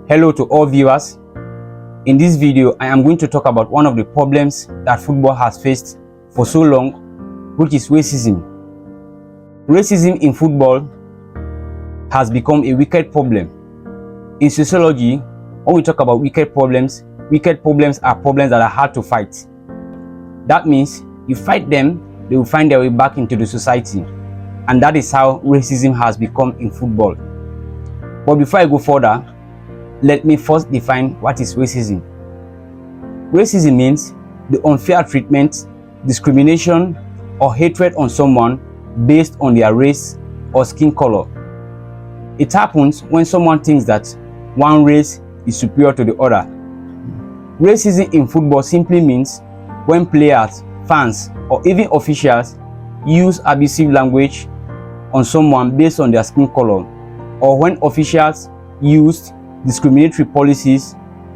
Hello to all viewers. In this video, I am going to talk about one of the problems that football has faced for so long, which is racism. Racism in football has become a wicked problem. In sociology, when we talk about wicked problems are problems that are hard to fight. That means you fight them, they will find their way back into the society. And that is how racism has become in football. But before I go further, let me first define what is racism. Racism means the unfair treatment, discrimination, or hatred on someone based on their race or skin color. It happens when someone thinks that one race is superior to the other. Racism in football simply means when players, fans, or even officials use abusive language on someone based on their skin color, or when officials use discriminatory policies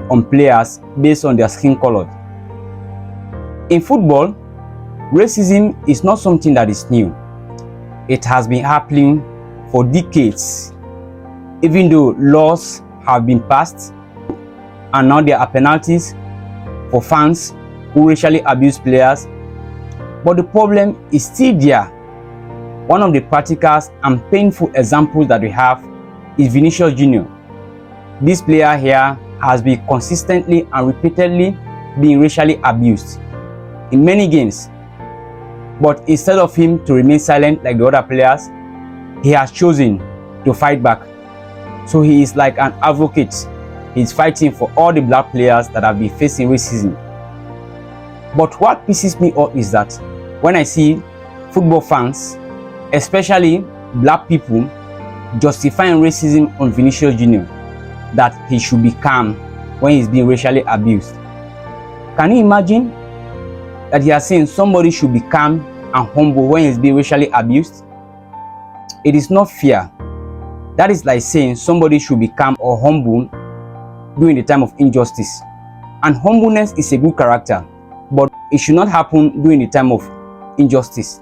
on players based on their skin color. In football, racism is not something that is new. It has been happening for decades. Even though laws have been passed and now there are penalties for fans who racially abuse players, but the problem is still there. One of the practical and painful examples that we have is Vinicius Junior. This player here has been consistently and repeatedly being racially abused in many games. But instead of him to remain silent like the other players, he has chosen to fight back. So he is like an advocate. He's fighting for all the black players that have been facing racism. But what pisses me off is that when I see football fans, especially black people, justifying racism on Vinicius Junior, that he should be calm when he's being racially abused. Can you imagine that he is saying somebody should be calm and humble when he's being racially abused? It is not fair. That is like saying somebody should be calm or humble during the time of injustice. And humbleness is a good character, but it should not happen during the time of injustice.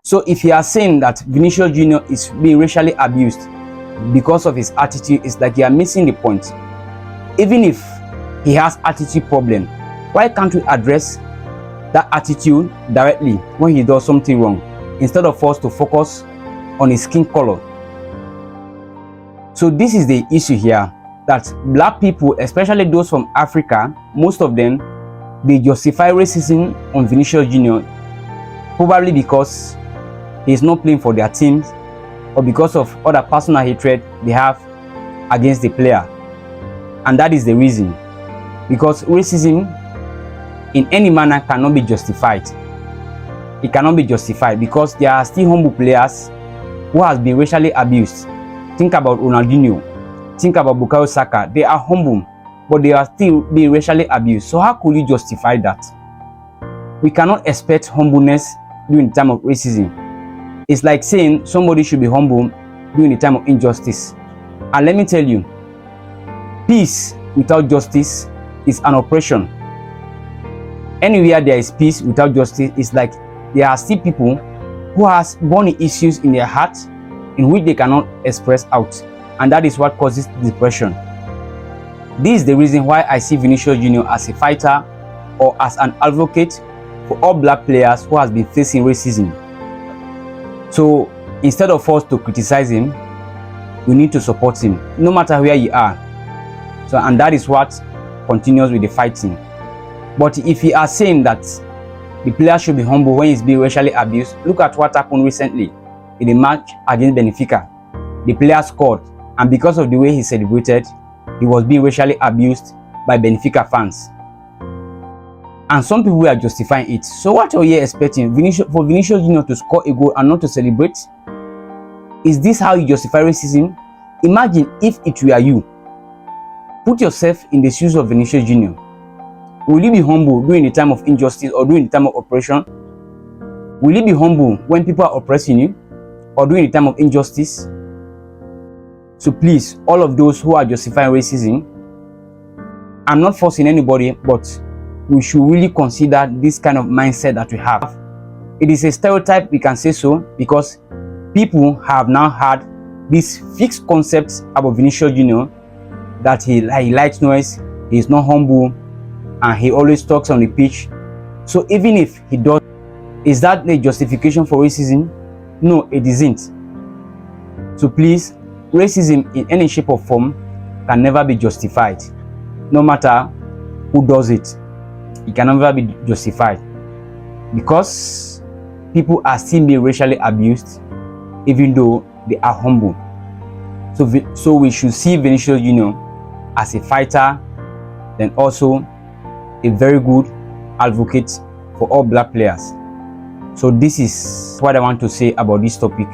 So if you are saying that Vinicius Junior is being racially abused because of his attitude, it's like you are missing the point. Even if he has attitude problem, why can't we address that attitude directly when he does something wrong, instead of us to focus on his skin color? So this is the issue here, that black people, especially those from Africa, most of them, they justify racism on Vinicius Junior, probably because he is not playing for their teams, or because of other personal hatred they have against the player. And that is the reason. Because racism in any manner cannot be justified. It cannot be justified because there are still humble players who has been racially abused. Think about Ronaldinho. Think about Bukayo Saka. They are humble, but they are still being racially abused. So how could you justify that? We cannot expect humbleness during the time of racism. It's like saying somebody should be humble during the time of injustice. And let me tell you, peace without justice is an oppression. Anywhere there is peace without justice, it's like there are still people who has burning issues in their heart in which they cannot express out. And that is what causes depression. This is the reason why I see Vinicius Junior as a fighter or as an advocate for all black players who has been facing racism. So instead of us to criticize him, we need to support him, no matter where you are. So, and that is what continues with the fighting. But if you are saying that the player should be humble when he's being racially abused, look at what happened recently in the match against Benfica. The player scored, and because of the way he celebrated, he was being racially abused by Benfica fans. And some people are justifying it. So what are you expecting? For Vinicius Junior to score a goal and not to celebrate? Is this how you justify racism? Imagine if it were you. Put yourself in the shoes of Vinicius Junior. Will you be humble during the time of injustice or during the time of oppression? Will you be humble when people are oppressing you or during the time of injustice? So please, all of those who are justifying racism, I'm not forcing anybody, but we should really consider this kind of mindset that we have. It is a stereotype, we can say so, because people have now had this fixed concept about Vinicius Junior that he likes noise, he's not humble, and he always talks on the pitch. So even if he does, is that a justification for racism? No, it isn't. So please, racism in any shape or form can never be justified. No matter who does it, it can never be justified, because people are still being racially abused even though they are humble. So we should see Vinicius Junior as a fighter, then also a very good advocate for all black players. So this is what I want to say about this topic.